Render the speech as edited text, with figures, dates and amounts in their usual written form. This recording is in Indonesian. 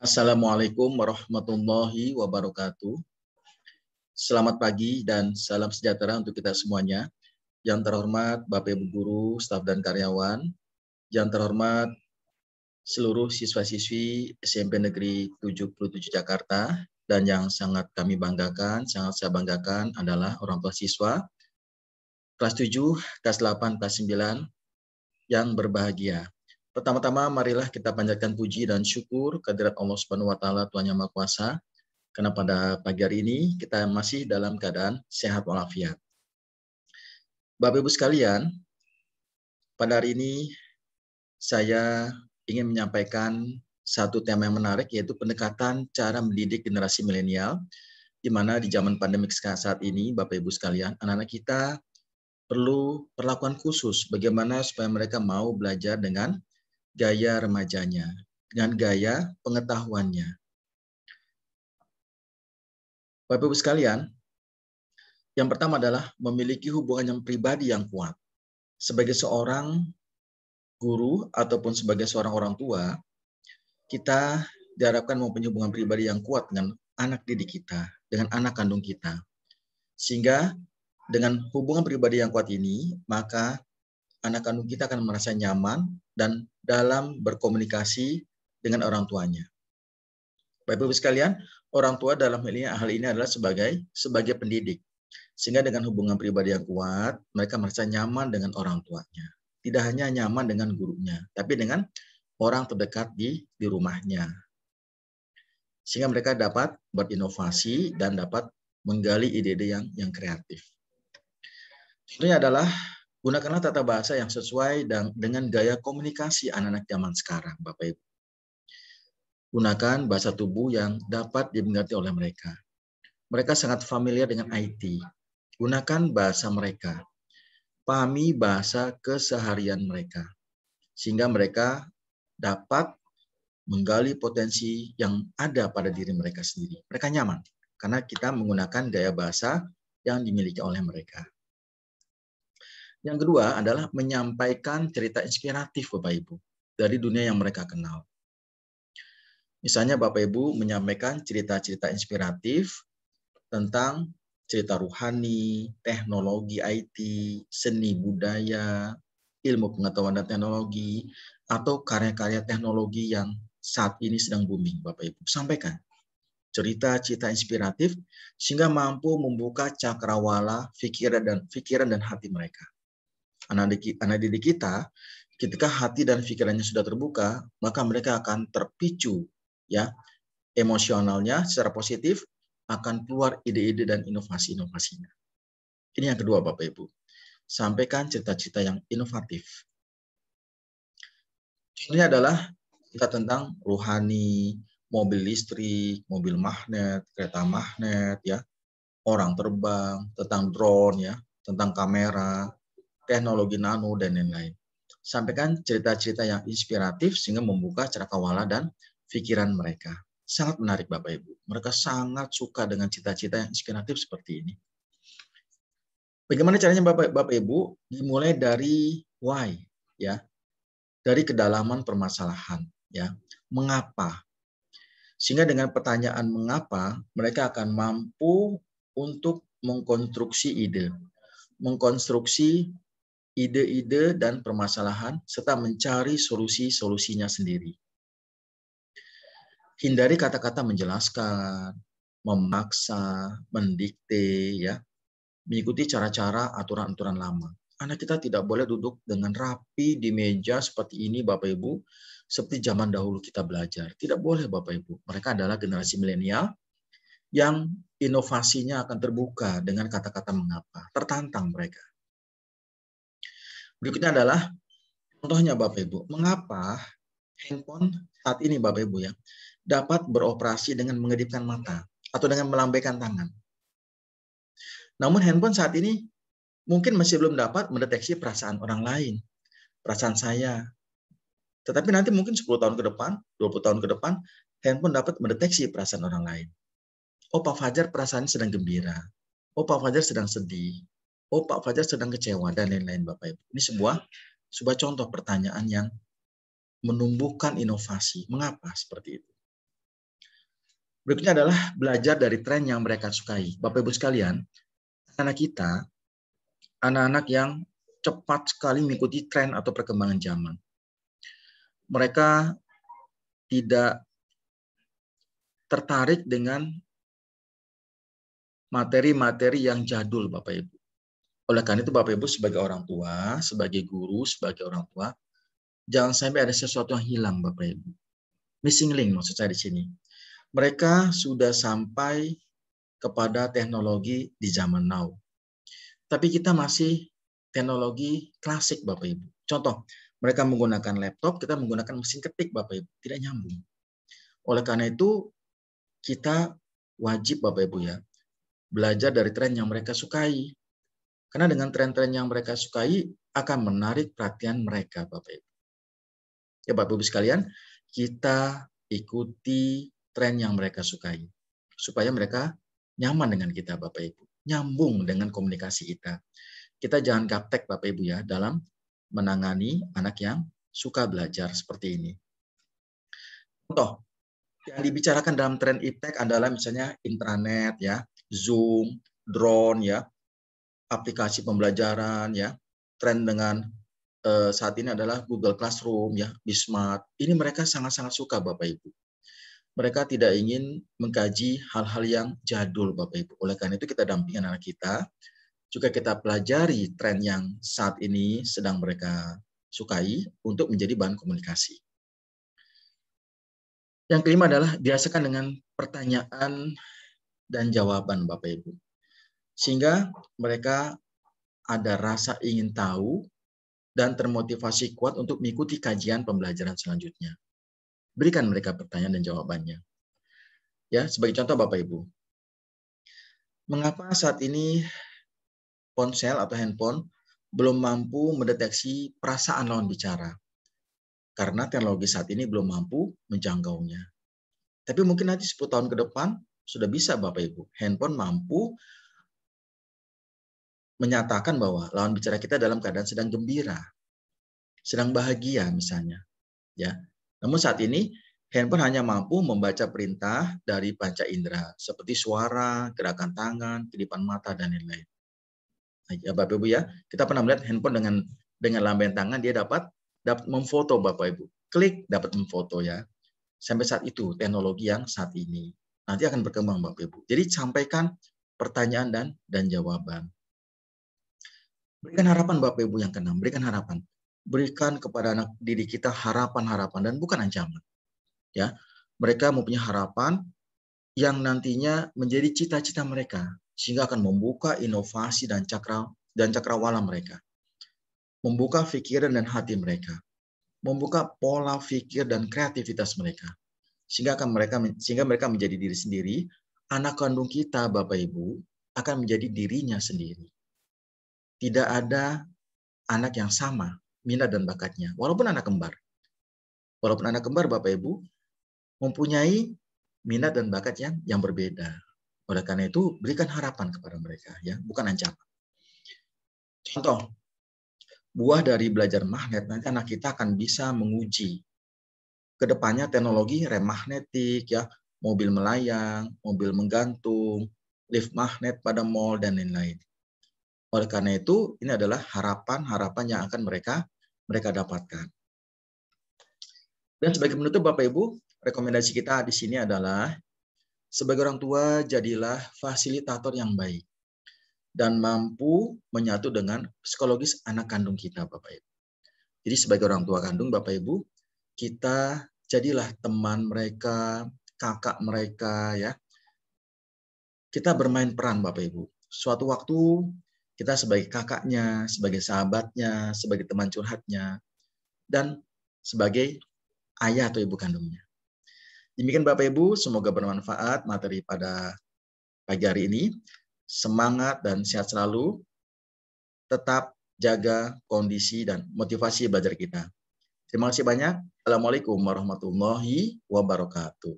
Assalamualaikum warahmatullahi wabarakatuh. Selamat pagi dan salam sejahtera untuk kita semuanya. Yang terhormat Bapak Ibu Guru, staf dan karyawan. Yang terhormat seluruh siswa-siswi SMP Negeri 77 Jakarta. Dan yang sangat kami banggakan, sangat saya banggakan adalah orang tua siswa kelas 7, kelas 8, kelas 9 yang berbahagia. Pertama-tama marilah kita panjatkan puji dan syukur kehadirat Allah Subhanahu wa taala Tuhan Yang Maha Kuasa karena pada pagi hari ini kita masih dalam keadaan sehat walafiat. Bapak Ibu sekalian, pada hari ini saya ingin menyampaikan satu tema yang menarik, yaitu pendekatan cara mendidik generasi milenial, di mana di zaman pandemik saat ini, Bapak Ibu sekalian, anak-anak kita perlu perlakuan khusus bagaimana supaya mereka mau belajar dengan gaya remajanya, dengan gaya pengetahuannya. Bapak Ibu sekalian, yang pertama adalah memiliki hubungan yang pribadi yang kuat. Sebagai seorang guru ataupun sebagai seorang orang tua, kita diharapkan mempunyai hubungan pribadi yang kuat dengan anak didik kita, dengan anak kandung kita. Sehingga dengan hubungan pribadi yang kuat ini, maka anak kandung kita akan merasa nyaman dan dalam berkomunikasi dengan orang tuanya. Bapak Ibu sekalian, orang tua dalam hal ini adalah sebagai pendidik. Sehingga dengan hubungan pribadi yang kuat, mereka merasa nyaman dengan orang tuanya. Tidak hanya nyaman dengan gurunya, tapi dengan orang terdekat di rumahnya. Sehingga mereka dapat berinovasi dan dapat menggali ide-ide yang kreatif. Contohnya adalah gunakanlah tata bahasa yang sesuai dengan gaya komunikasi anak-anak zaman sekarang, Bapak Ibu. Gunakan bahasa tubuh yang dapat dimengerti oleh mereka. Mereka sangat familiar dengan IT. Gunakan bahasa mereka. Pahami bahasa keseharian mereka. Sehingga mereka dapat menggali potensi yang ada pada diri mereka sendiri. Mereka nyaman karena kita menggunakan gaya bahasa yang dimiliki oleh mereka. Yang kedua adalah menyampaikan cerita inspiratif Bapak Ibu dari dunia yang mereka kenal. Misalnya Bapak Ibu menyampaikan cerita-cerita inspiratif tentang cerita ruhani, teknologi IT, seni budaya, ilmu pengetahuan dan teknologi, atau karya-karya teknologi yang saat ini sedang booming, Bapak Ibu. Sampaikan cerita-cerita inspiratif sehingga mampu membuka cakrawala pikiran dan hati mereka. Anak didik kita, ketika hati dan pikirannya sudah terbuka, maka mereka akan terpicu, ya, emosionalnya secara positif, akan keluar ide-ide dan inovasi-inovasinya. Ini yang kedua Bapak Ibu. Sampaikan cerita-cerita yang inovatif. Contohnya adalah cerita tentang ruhani, mobil listrik, mobil magnet, kereta magnet, ya, orang terbang, tentang drone, ya, tentang kamera, teknologi nano, dan lain-lain. Sampaikan cerita-cerita yang inspiratif sehingga membuka cakrawala dan pikiran mereka. Sangat menarik Bapak Ibu. Mereka sangat suka dengan cita-cita yang inspiratif seperti ini. Bagaimana caranya Bapak Ibu? Dimulai dari why, ya. Dari kedalaman permasalahan, ya. Mengapa? Sehingga dengan pertanyaan mengapa, mereka akan mampu untuk mengkonstruksi ide. Mengkonstruksi ide-ide dan permasalahan serta mencari solusi-solusinya sendiri. Hindari kata-kata menjelaskan, memaksa, mendikte, ya, mengikuti cara-cara aturan-aturan lama. Anak kita tidak boleh duduk dengan rapi di meja seperti ini, Bapak Ibu, seperti zaman dahulu kita belajar. Tidak boleh, Bapak Ibu. Mereka adalah generasi milenial yang inovasinya akan terbuka dengan kata-kata mengapa. Tertantang mereka. Berikutnya adalah contohnya, Bapak Ibu. Mengapa handphone saat ini, Bapak Ibu, ya, dapat beroperasi dengan mengedipkan mata atau dengan melambaikan tangan. Namun handphone saat ini mungkin masih belum dapat mendeteksi perasaan orang lain, perasaan saya. Tetapi nanti mungkin 10 tahun ke depan, 20 tahun ke depan, handphone dapat mendeteksi perasaan orang lain. Oh, Pak Fajar perasaannya sedang gembira. Oh, Pak Fajar sedang sedih. Oh, Pak Fajar sedang kecewa, dan lain-lain Bapak Ibu. Ini sebuah contoh pertanyaan yang menumbuhkan inovasi. Mengapa seperti itu? Berikutnya adalah belajar dari tren yang mereka sukai. Bapak Ibu sekalian, anak kita, anak-anak yang cepat sekali mengikuti tren atau perkembangan zaman. Mereka tidak tertarik dengan materi-materi yang jadul, Bapak Ibu. Oleh karena itu, Bapak Ibu sebagai orang tua, sebagai guru, sebagai orang tua, jangan sampai ada sesuatu yang hilang, Bapak Ibu. Missing link maksud saya di sini. Mereka sudah sampai kepada teknologi di zaman now. Tapi kita masih teknologi klasik, Bapak Ibu. Contoh, mereka menggunakan laptop, kita menggunakan mesin ketik, Bapak Ibu. Tidak nyambung. Oleh karena itu, kita wajib, Bapak Ibu ya, belajar dari tren yang mereka sukai. Karena dengan tren-tren yang mereka sukai akan menarik perhatian mereka, Bapak Ibu. Ya, Bapak Ibu sekalian, kita ikuti tren yang mereka sukai. Supaya mereka nyaman dengan kita, Bapak Ibu. Nyambung dengan komunikasi kita. Kita jangan gaptek, Bapak Ibu ya, dalam menangani anak yang suka belajar seperti ini. Contoh, yang dibicarakan dalam tren iptek adalah misalnya intranet, ya, Zoom, drone, ya, aplikasi pembelajaran, ya, tren dengan saat ini adalah Google Classroom, ya, Bismart. Ini mereka sangat-sangat suka, Bapak Ibu. Mereka tidak ingin mengkaji hal-hal yang jadul, Bapak Ibu. Oleh karena itu kita dampingi anak kita, juga kita pelajari tren yang saat ini sedang mereka sukai untuk menjadi bahan komunikasi. Yang kelima adalah biasakan dengan pertanyaan dan jawaban, Bapak Ibu. Sehingga mereka ada rasa ingin tahu dan termotivasi kuat untuk mengikuti kajian pembelajaran selanjutnya. Berikan mereka pertanyaan dan jawabannya. Ya, sebagai contoh Bapak Ibu. Mengapa saat ini ponsel atau handphone belum mampu mendeteksi perasaan lawan bicara? Karena teknologi saat ini belum mampu menjangkaunya. Tapi mungkin nanti 10 tahun ke depan sudah bisa Bapak Ibu. Handphone mampu menyatakan bahwa lawan bicara kita dalam keadaan sedang gembira, sedang bahagia misalnya. Ya. Namun saat ini handphone hanya mampu membaca perintah dari panca indera seperti suara, gerakan tangan, kedipan mata dan lain-lain. Ya Bapak Ibu ya, kita pernah melihat handphone dengan lambaian tangan dia dapat memfoto Bapak Ibu. Klik dapat memfoto ya. Sampai saat itu teknologi yang saat ini nanti akan berkembang Bapak Ibu. Jadi sampaikan pertanyaan dan jawaban. Berikan harapan Bapak Ibu yang keenam, berikan harapan. Berikan kepada anak didik kita harapan-harapan dan bukan ancaman. Ya, mereka mempunyai harapan yang nantinya menjadi cita-cita mereka sehingga akan membuka inovasi dan cakrawala mereka. Membuka pikiran dan hati mereka. Membuka pola pikir dan kreativitas mereka. Sehingga mereka menjadi diri sendiri. Anak kandung kita Bapak Ibu akan menjadi dirinya sendiri. Tidak ada anak yang sama minat dan bakatnya, walaupun anak kembar. Walaupun anak kembar Bapak Ibu mempunyai minat dan bakat yang berbeda. Oleh karena itu berikan harapan kepada mereka ya, bukan ancaman. Contoh, buah dari belajar magnet nanti anak kita akan bisa menguji kedepannya teknologi rem magnetik ya, mobil melayang, mobil menggantung, lift magnet pada mall dan lain-lain. Oleh karena itu, ini adalah harapan-harapan yang akan mereka dapatkan. Dan sebagai penutup Bapak Ibu, rekomendasi kita di sini adalah sebagai orang tua jadilah fasilitator yang baik dan mampu menyatu dengan psikologis anak kandung kita Bapak Ibu. Jadi sebagai orang tua kandung Bapak Ibu, kita jadilah teman mereka, kakak mereka ya. Kita bermain peran Bapak Ibu. Suatu waktu kita sebagai kakaknya, sebagai sahabatnya, sebagai teman curhatnya, dan sebagai ayah atau ibu kandungnya. Demikian Bapak Ibu, semoga bermanfaat materi pada pagi hari ini. Semangat dan sehat selalu. Tetap jaga kondisi dan motivasi belajar kita. Terima kasih banyak. Assalamualaikum warahmatullahi wabarakatuh.